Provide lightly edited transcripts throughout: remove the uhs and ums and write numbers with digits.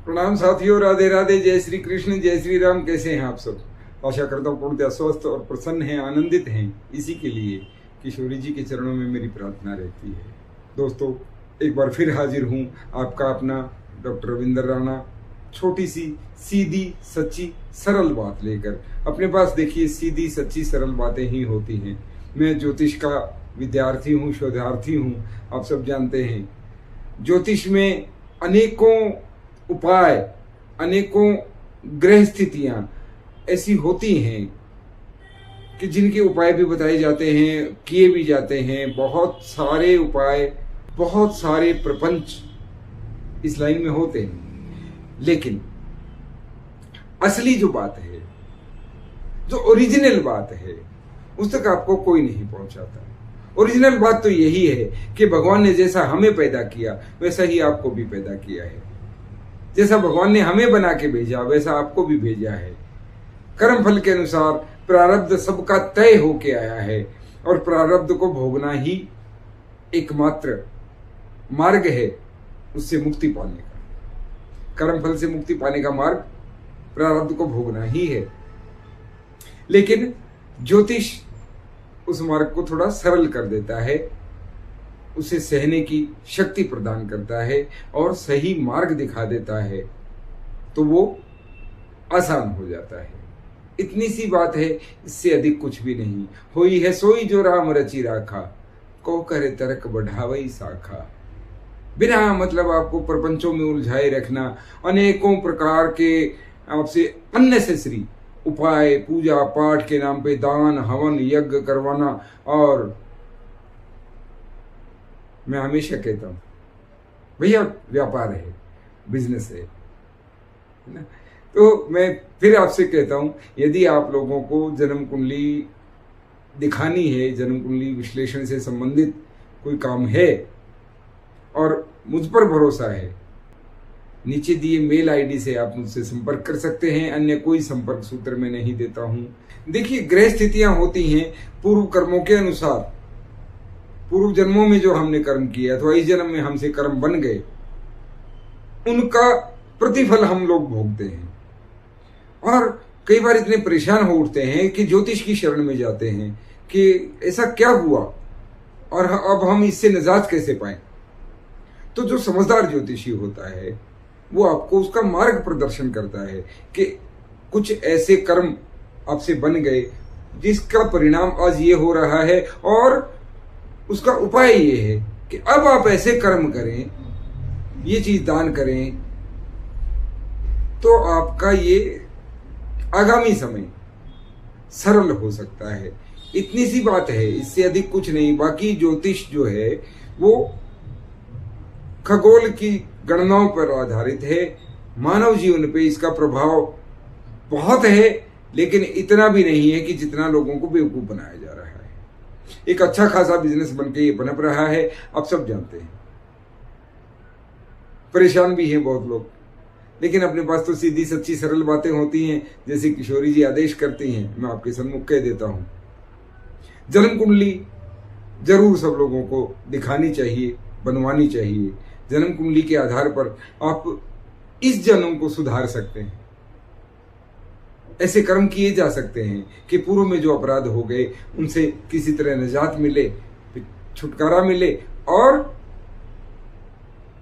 प्रणाम साथियों, राधे राधे, जय श्री कृष्ण, जय श्री राम। कैसे हैं आप सब? आशा करता हूँ पूर्णतः स्वस्थ और प्रसन्न हैं, आनंदित हैं। इसी के लिए किशोरी जी के चरणों में मेरी प्रार्थना रहती है। दोस्तों, एक बार फिर हाजिर हूँ आपका अपना डॉक्टर रविंदर राणा, छोटी सी सीधी सच्ची सरल बात लेकर। अपने पास देखिए सीधी सच्ची सरल बातें ही होती हैं। मैं ज्योतिष का विद्यार्थी हूँ, शोधार्थी हूँ। आप सब जानते हैं ज्योतिष में अनेकों उपाय, अनेकों ग्रह स्थितियां ऐसी होती हैं कि जिनके उपाय भी बताए जाते हैं, किए भी जाते हैं। बहुत सारे उपाय, बहुत सारे प्रपंच इस लाइन में होते हैं, लेकिन असली जो बात है, जो ओरिजिनल बात है, उस तक आपको कोई नहीं पहुंचाता। ओरिजिनल बात तो यही है कि भगवान ने जैसा हमें पैदा किया वैसा ही आपको भी पैदा किया है। जैसा भगवान ने हमें बना के भेजा वैसा आपको भी भेजा है। कर्म फल के अनुसार प्रारब्ध सबका तय होके आया है और प्रारब्ध को भोगना ही एकमात्र मार्ग है उससे मुक्ति पाने का। कर्म फल से मुक्ति पाने का मार्ग प्रारब्ध को भोगना ही है। लेकिन ज्योतिष उस मार्ग को थोड़ा सरल कर देता है, उसे सहने की शक्ति प्रदान करता है और सही मार्ग दिखा देता है, तो वो आसान हो जाता है। इतनी सी बात है, इससे अधिक कुछ भी नहीं। होई है सोई जो राम रचि राखा, को करे तर्क बढ़ावई शाखा। बिना मतलब आपको प्रपंचों में उलझाए रखना, अनेकों प्रकार के आपसे अननेसेसरी उपाय, पूजा पाठ के नाम पे दान हवन यज्ञ करवाना। और मैं हमेशा कहता हूं भैया, व्यापार है, बिजनेस है ना। तो मैं फिर आपसे कहता हूं, यदि आप लोगों को जन्म कुंडली दिखानी है, जन्म कुंडली विश्लेषण से संबंधित कोई काम है और मुझ पर भरोसा है, नीचे दिए मेल आईडी से आप मुझसे संपर्क कर सकते हैं। अन्य कोई संपर्क सूत्र मैं नहीं देता हूं। देखिए, ग्रह स्थितियां होती हैं पूर्व कर्मों के अनुसार। पूर्व जन्मों में जो हमने कर्म किया अथवा इस जन्म में हमसे कर्म बन गए, उनका प्रतिफल हम लोग भोगते हैं। और कई बार इतने परेशान हो उठते हैं कि ज्योतिष की शरण में जाते हैं कि ऐसा क्या हुआ और अब हम इससे निजात कैसे पाएं। तो जो समझदार ज्योतिषी होता है वो आपको उसका मार्ग प्रदर्शन करता है कि कुछ ऐसे कर्म आपसे बन गए जिसका परिणाम आज ये हो रहा है, और उसका उपाय ये है कि अब आप ऐसे कर्म करें, ये चीज दान करें, तो आपका ये आगामी समय सरल हो सकता है। इतनी सी बात है, इससे अधिक कुछ नहीं। बाकी ज्योतिष जो है वो खगोल की गणनाओं पर आधारित है। मानव जीवन पे इसका प्रभाव बहुत है, लेकिन इतना भी नहीं है कि जितना लोगों को बेवकूफ बनाया जा रहा है। एक अच्छा खासा बिजनेस बनके ये पनप रहा है, आप सब जानते हैं। परेशान भी हैं बहुत लोग, लेकिन अपने पास तो सीधी सच्ची सरल बातें होती हैं, जैसे किशोरी जी आदेश करती हैं। मैं आपके सम्मुख कह देता हूं, जन्म कुंडली जरूर सब लोगों को दिखानी चाहिए, बनवानी चाहिए। जन्म कुंडली के आधार पर आप इस जन्म को सुधार सकते हैं। ऐसे कर्म किए जा सकते हैं कि पूर्व में जो अपराध हो गए उनसे किसी तरह निजात मिले, छुटकारा मिले, और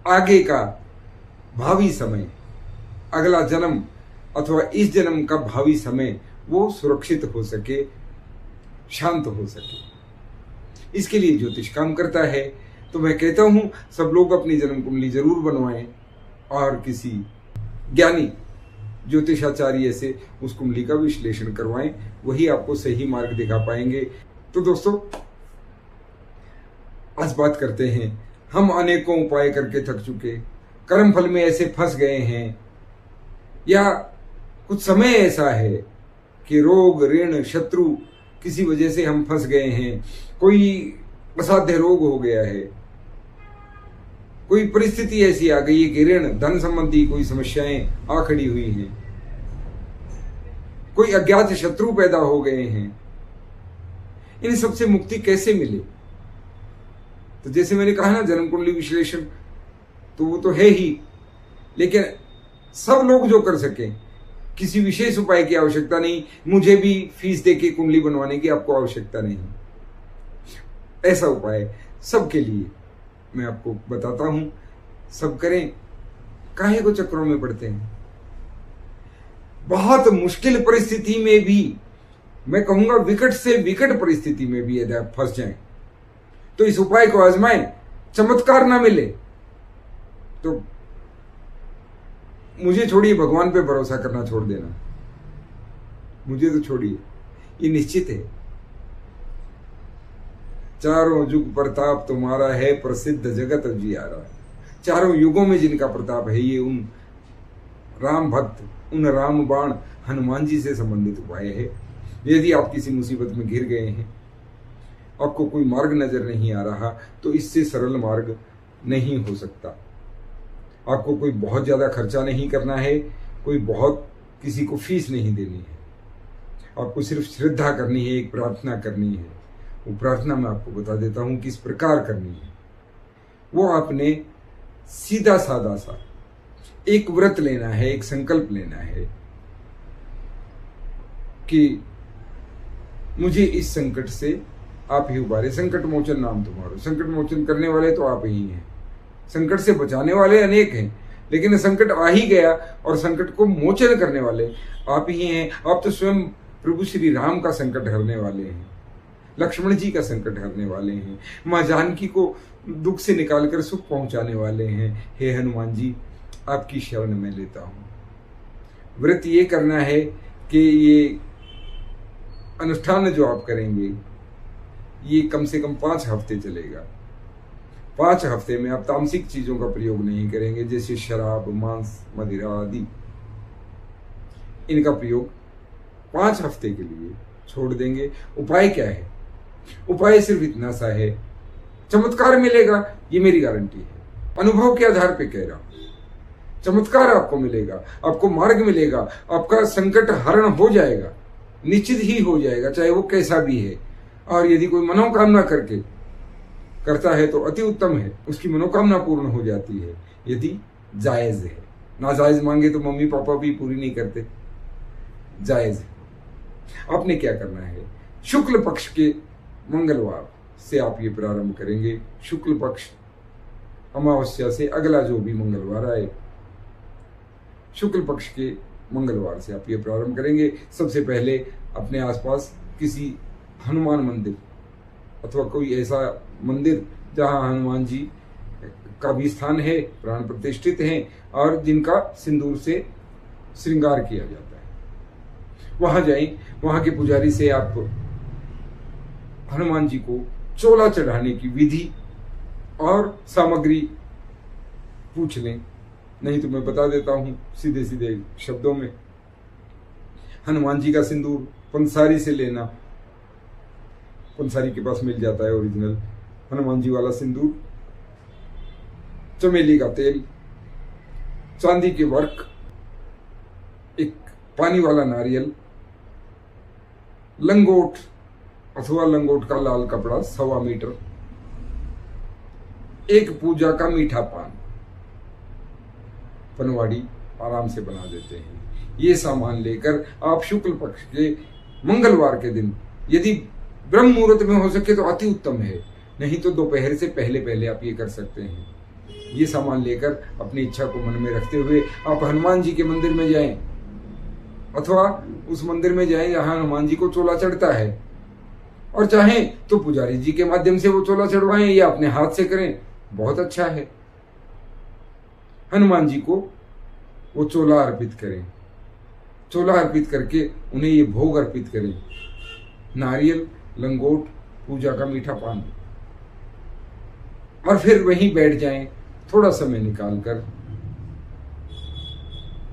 आगे का भावी समय, अगला जन्म अथवा इस जन्म का भावी समय वो सुरक्षित हो सके, शांत हो सके। इसके लिए ज्योतिष काम करता है। तो मैं कहता हूं सब लोग अपनी जन्म कुंडली जरूर बनवाएं और किसी ज्ञानी ज्योतिषाचार्य से उस कुंडली का विश्लेषण करवाएं, वही आपको सही मार्ग दिखा पाएंगे। तो दोस्तों, आज बात करते हैं, हम अनेकों उपाय करके थक चुके, कर्म फल में ऐसे फंस गए हैं, या कुछ समय ऐसा है कि रोग ऋण शत्रु किसी वजह से हम फंस गए हैं। कोई असाध्य रोग हो गया है, कोई परिस्थिति ऐसी आ गई है कि ऋण धन संबंधी कोई समस्याएं आ खड़ी हुई हैं, कोई अज्ञात शत्रु पैदा हो गए हैं। इन सबसे मुक्ति कैसे मिले? तो जैसे मैंने कहा ना, जन्म कुंडली विश्लेषण तो वो तो है ही, लेकिन सब लोग जो कर सकें, किसी विशेष उपाय की आवश्यकता नहीं, मुझे भी फीस देके कुंडली बनवाने की आपको आवश्यकता नहीं। ऐसा उपाय सबके लिए मैं आपको बताता हूं, सब करें। काहे को चक्रों में पड़ते हैं? बहुत मुश्किल परिस्थिति में भी, मैं कहूंगा विकट से विकट परिस्थिति में भी यदि आप फंस जाएं तो इस उपाय को आजमाएं। चमत्कार ना मिले तो मुझे छोड़िए, भगवान पे भरोसा करना छोड़ देना, मुझे तो छोड़िए, ये निश्चित है। चारों युग प्रताप तुम्हारा है, प्रसिद्ध जगत जियारा। चारों युगों में जिनका प्रताप है, ये उन राम भक्त, उन राम बाण हनुमान जी से संबंधित उपाय है। यदि आप किसी मुसीबत में घिर गए हैं, आपको कोई मार्ग नजर नहीं आ रहा, तो इससे सरल मार्ग नहीं हो सकता। आपको कोई बहुत ज्यादा खर्चा नहीं करना है, कोई बहुत किसी को फीस नहीं देनी है, आपको सिर्फ श्रद्धा करनी है, एक प्रार्थना करनी है। वो प्रार्थना मैं आपको बता देता हूं किस प्रकार करनी है। वो आपने सीधा साधा सा एक व्रत लेना है, एक संकल्प लेना है कि मुझे इस संकट से आप ही उबारे। संकट मोचन नाम तुम्हारो। संकट मोचन करने वाले तो आप ही हैं, संकट से बचाने वाले अनेक हैं, लेकिन संकट आ ही गया और संकट को मोचन करने वाले आप ही हैं। आप तो स्वयं प्रभु श्री राम का संकट हरने वाले हैं, लक्ष्मण जी का संकट हरने वाले हैं, माँ जानकी को दुख से निकालकर सुख पहुंचाने वाले हैं। हे हनुमान जी, आपकी शरण में लेता हूं। व्रत ये करना है कि ये अनुष्ठान जो आप करेंगे ये कम से कम 5 हफ्ते चलेगा। 5 हफ्ते में आप तामसिक चीजों का प्रयोग नहीं करेंगे, जैसे शराब, मांस, मदिरा आदि। इनका प्रयोग 5 हफ्ते के लिए छोड़ देंगे। उपाय क्या है? उपाय सिर्फ इतना सा है, चमत्कार मिलेगा, ये मेरी गारंटी है, अनुभव के आधार पे कह रहा हूं। चमत्कार आपको मिलेगा, आपको मार्ग मिलेगा, आपका संकट हरण हो जाएगा, निश्चित ही हो जाएगा, चाहे वो कैसा भी है। और यदि कोई मनोकामना करके करता है तो अति उत्तम है, उसकी मनोकामना पूर्ण हो जाती है, यदि जायज है। नाजायज मांगे तो मम्मी पापा भी पूरी नहीं करते, जायज है। आपने क्या करना है? शुक्ल पक्ष के मंगलवार से आप ये प्रारंभ करेंगे। शुक्ल पक्ष अमावस्या से अगला जो भी मंगलवार आए, शुक्ल पक्ष के मंगलवार से आप ये प्रारंभ करेंगे। सबसे पहले अपने आसपास किसी हनुमान मंदिर अथवा कोई ऐसा मंदिर जहां हनुमान जी का भी स्थान है, प्राण प्रतिष्ठित हैं और जिनका सिंदूर से श्रृंगार किया जाता है, वहां जाएं। वहां के पुजारी से आप हनुमान जी को चोला चढ़ाने की विधि और सामग्री पूछ लें, नहीं तो मैं बता देता हूं सीधे सीधे शब्दों में। हनुमान जी का सिंदूर पंसारी से लेना, पंसारी के पास मिल जाता है ओरिजिनल हनुमान जी वाला सिंदूर, चमेली का तेल, चांदी के वर्क, एक पानी वाला नारियल, लंगोट अथवा लंगोट का लाल कपड़ा 1.25 मीटर, एक पूजा का मीठा पान, पनवाड़ी आराम से बना देते हैं। ये सामान लेकर आप शुक्ल पक्ष के मंगलवार के दिन, यदि ब्रह्म मुहूर्त में हो सके तो अति उत्तम है, नहीं तो दोपहर से पहले पहले आप ये कर सकते हैं। ये सामान लेकर अपनी इच्छा को मन में रखते हुए आप हनुमान जी के मंदिर में जाएं अथवा उस मंदिर में जाएं जहां हनुमान जी को चोला चढ़ता है, और चाहें तो पुजारी जी के माध्यम से वो चोला चढ़वाएं या अपने हाथ से करें, बहुत अच्छा है। हनुमान जी को वो चोला अर्पित करें, चोला अर्पित करके उन्हें ये भोग अर्पित करें, नारियल, लंगोट, पूजा का मीठा पान, और फिर वहीं बैठ जाएं। थोड़ा समय निकालकर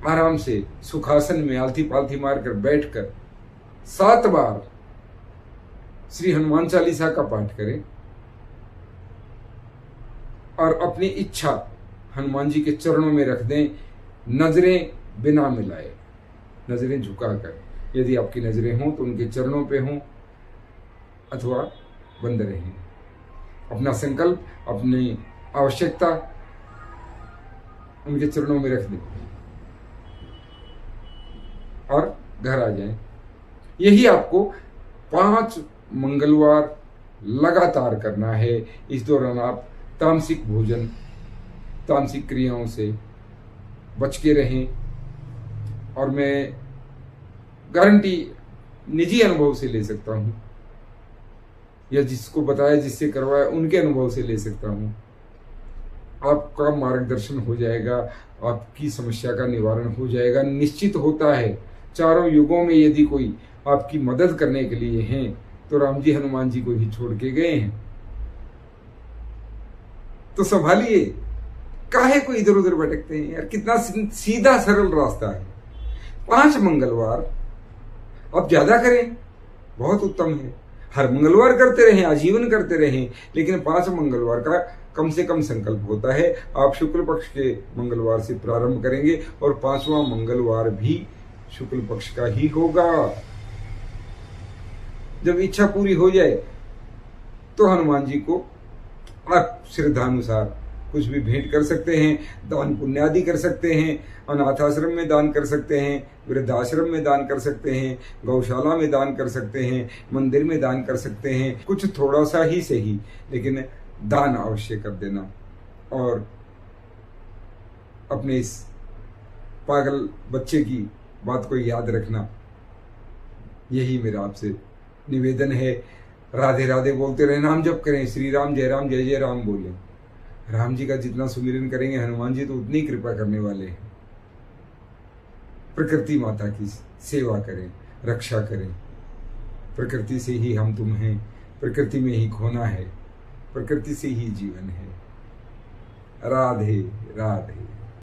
आराम से सुखासन में आलथी पालथी मारकर बैठकर 7 बार श्री हनुमान चालीसा का पाठ करें और अपनी इच्छा हनुमान जी के चरणों में रख दें, नजरें बिना मिलाए, नजरें झुकाकर। यदि आपकी नजरें हों तो उनके चरणों पे हों अथवा बंद रहें। अपना संकल्प, अपनी आवश्यकता उनके चरणों में रख दें घर आ जाएं। यही आपको 5 मंगलवार लगातार करना है। इस दौरान आप तामसिक भोजन, तामसिक क्रियाओं से बच के रहें। और मैं गारंटी निजी अनुभव से ले सकता हूं, या जिसको बताया, जिससे करवाया, उनके अनुभव से ले सकता हूं। आपका मार्गदर्शन हो जाएगा, आपकी समस्या का निवारण हो जाएगा, निश्चित होता है। चारों युगों में यदि कोई आपकी मदद करने के लिए हैं तो राम जी हनुमान जी को ही छोड़ के गए हैं। तो संभालिए, काहे को इधर उधर भटकते हैं यार। कितना सीधा सरल रास्ता है। 5 मंगलवार आप ज्यादा करें, बहुत उत्तम है। हर मंगलवार करते रहें, आजीवन करते रहें, लेकिन 5 मंगलवार का कम से कम संकल्प होता है। आप शुक्ल पक्ष के मंगलवार से प्रारंभ करेंगे और 5वां मंगलवार भी शुक्ल पक्ष का ही होगा। जब इच्छा पूरी हो जाए तो हनुमान जी को आप श्रद्धानुसार कुछ भी भेंट कर सकते हैं, दान पुण्य आदि कर सकते हैं, अनाथ आश्रम में दान कर सकते हैं, वृद्धाश्रम में दान कर सकते हैं, गौशाला में दान कर सकते हैं, मंदिर में दान कर सकते हैं। कुछ थोड़ा सा ही सही, लेकिन दान अवश्य कर देना। और अपने इस पागल बच्चे की बात को याद रखना, यही मेरा आपसे निवेदन है। राधे राधे बोलते रहे, नाम जप करें, श्री राम जय राम जय जय राम बोलें। राम जी का जितना सुमिरन करेंगे, हनुमान जी तो उतनी कृपा करने वाले हैं। प्रकृति माता की सेवा करें, रक्षा करें। प्रकृति से ही हम तुम हैं, प्रकृति में ही खोना है, प्रकृति से ही जीवन है। राधे राधे।